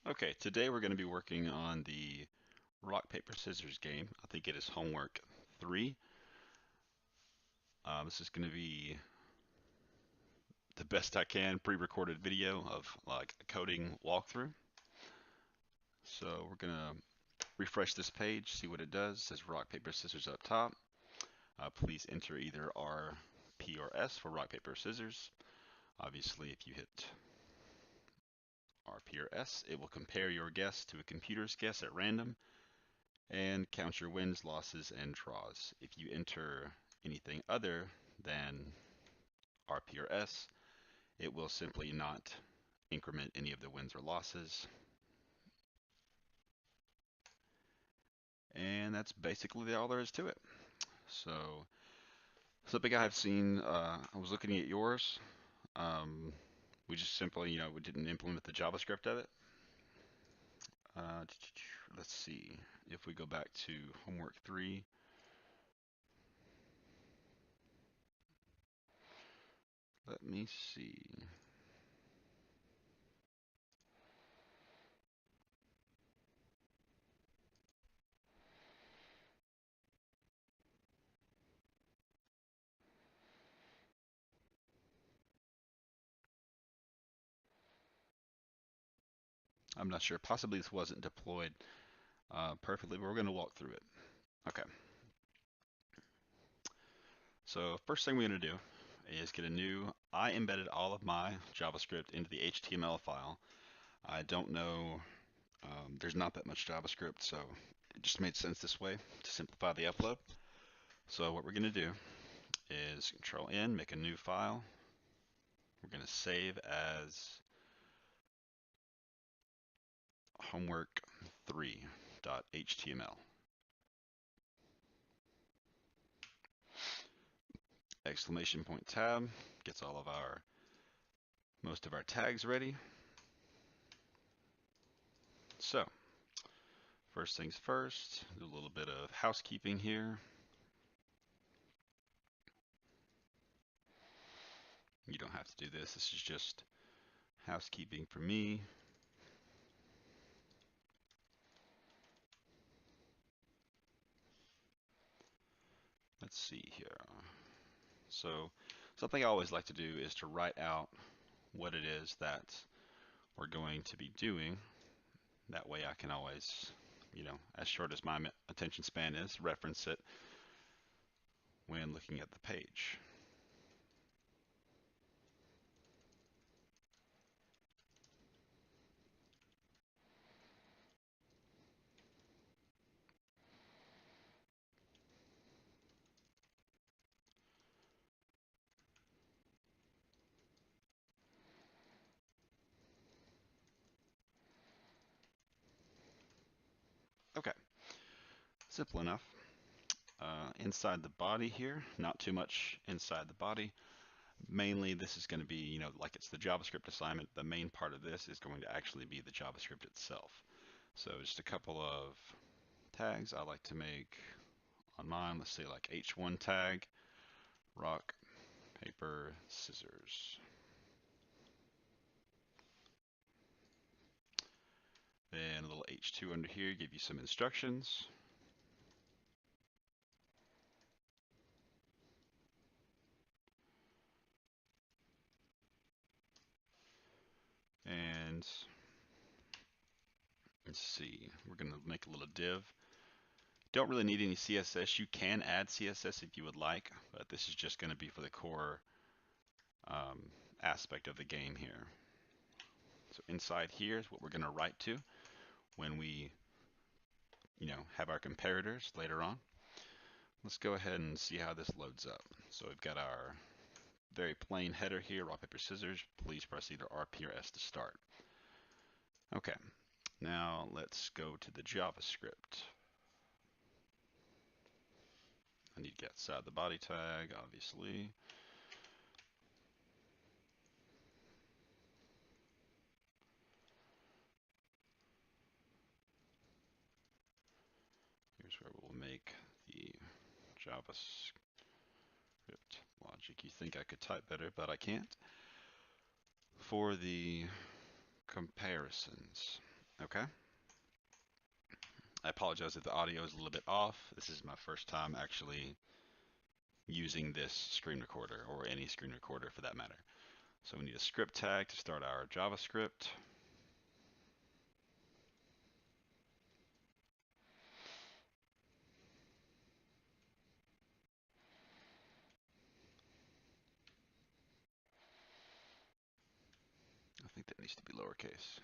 Okay, today we're going to be working on the rock, paper, scissors game. I think it is homework 3. This is going to be the best I can pre-recorded video of like a coding walkthrough. So we're going to refresh this page, see what it does. It says rock, paper, scissors up top. Please enter either R, P, or S for rock, paper, scissors. Obviously, if you hit R, P, or S, it will compare your guess to a computer's guess at random and count your wins, losses, and draws. If you enter anything other than RP or S, it will simply not increment any of the wins or losses. And that's basically all there is to it. So, something I've seen, I was looking at yours. Um, we just simply, we didn't implement the JavaScript of it. Uh, let's see. If we go back to homework 3, let me see. I'm not sure. Possibly this wasn't deployed perfectly, but we're going to walk through it. Okay, so first thing we're going to do is get a new, I embedded all of my JavaScript into the HTML file. I don't know, there's not that much JavaScript, so it just made sense this way to simplify the upload. So what we're going to do is Control N, make a new file. We're going to save as homework3.html. Exclamation point tab gets all of our, most of our tags ready. So first things first, do a little bit of housekeeping here. You don't have to do this. This is just housekeeping for me. Let's see here. So something I always like to do is to write out what it is that we're going to be doing. That way I can always, as short as my attention span is, reference it when looking at the page. Okay, simple enough. Inside the body here, not too much inside the body. Mainly this is going to be, like it's the JavaScript assignment, the main part of this is going to actually be the JavaScript itself. So just a couple of tags I like to make on mine. Let's say like H1 tag, rock, paper, scissors. Then a little H2 under here, give you some instructions. And let's see, we're going to make a little div. Don't really need any CSS. You can add CSS if you would like, but this is just going to be for the core um, aspect of the game here. So inside here is what we're going to write to when we, have our comparators later on. Let's go ahead and see how this loads up. So we've got our very plain header here, rock, paper, scissors. Please press either R, P, or S to start. Okay, now let's go to the JavaScript. I need to get outside the body tag, obviously. Here's where we'll make the JavaScript logic. You think I could type better, but I can't. For the comparisons, Okay. I apologize if the audio is a little bit off. This is my first time actually using this screen recorder, or any screen recorder for that matter. So we need a script tag to start our JavaScript. I think that needs to be lowercase.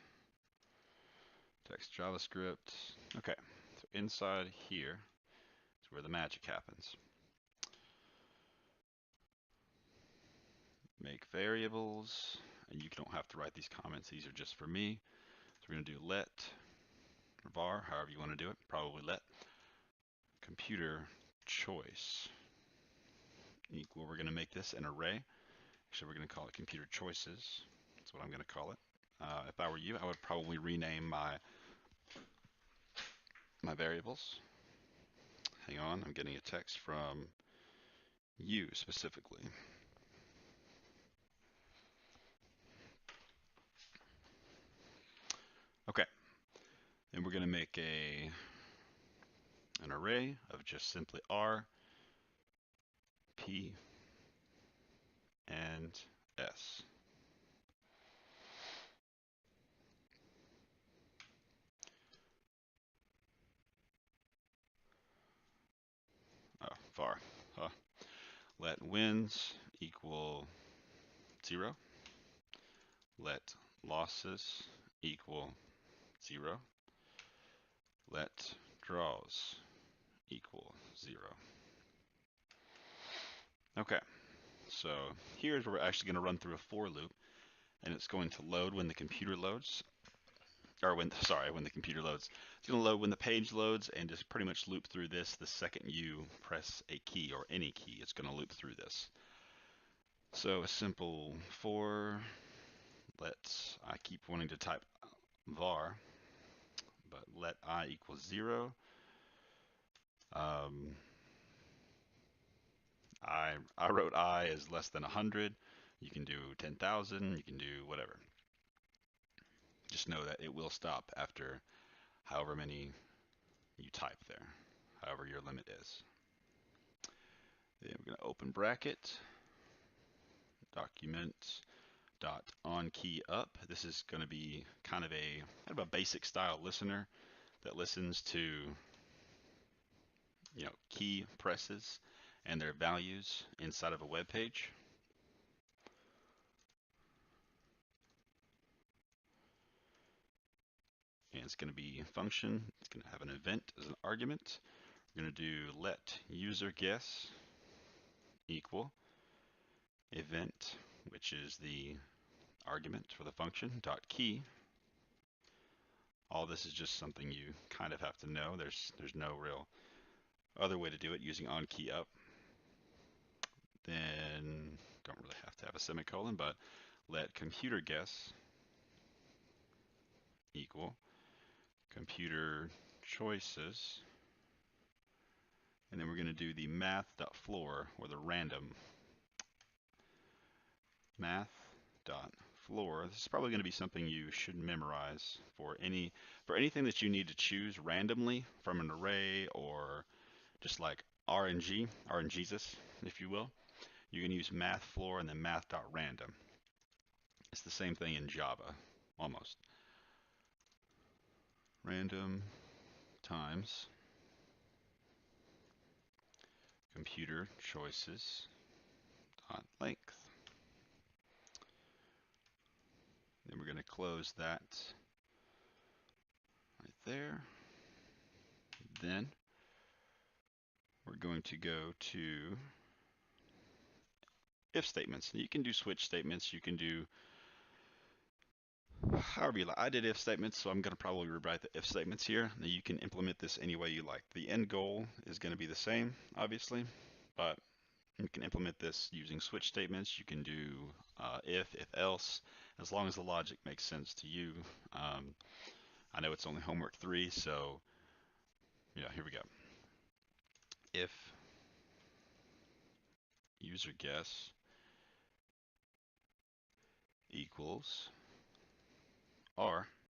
Text JavaScript. Okay, so inside here is where the magic happens. Make variables, and you don't have to write these comments. These are just for me. So we're going to do let, or var, however you want to do it. Probably let computer choice equal. We're going to make this an array. Actually, we're going to call it computer choices. That's what I'm going to call it. If I were you, I would probably rename my variables. Hang on, I'm getting a text from you specifically. Okay, and we're going to make an array of just simply R, P, and S. Oh, var. Let wins equal 0. Let losses equal 0. Let draws equal 0. Okay, so here's where we're actually going to run through a for loop, and it's going to load when the computer loads, or when the computer loads. It's going to load when the page loads, and just pretty much loop through this the second you press a key, or any key. It's going to loop through this. So a simple for, I keep wanting to type var, but let I equal 0. I wrote I as less than 100. You can do 10,000. You can do whatever. Just know that it will stop after however many you type there, however your limit is. Then we're going to open bracket, document dot on key up. This is going to be kind of a basic style listener that listens to key presses and their values inside of a web page. And it's going to be a function. It's going to have an event as an argument. We're going to do let user guess equal event, which is the argument for the function, dot key. All this is just something you kind of have to know. There's no real other way to do it using on key up. Then don't really have to have a semicolon, but let computer guess equal computer choices. And then we're going to do the math.floor, or the random math.floor. This is probably going to be something you should memorize for anything that you need to choose randomly from an array, or just like RNGesus, if you will. You can use math.floor and then math.random. It's the same thing in Java, almost. Random times computer choices dot length. Then we're going to close that right there. Then we're going to go to if statements. You can do switch statements. You can do however you like. I did if statements, so I'm going to probably rewrite the if statements here. Now you can implement this any way you like. The end goal is going to be the same, obviously, but you can implement this using switch statements. You can do if else, as long as the logic makes sense to you. I know it's only homework 3, so yeah, here we go. If user guess equals R,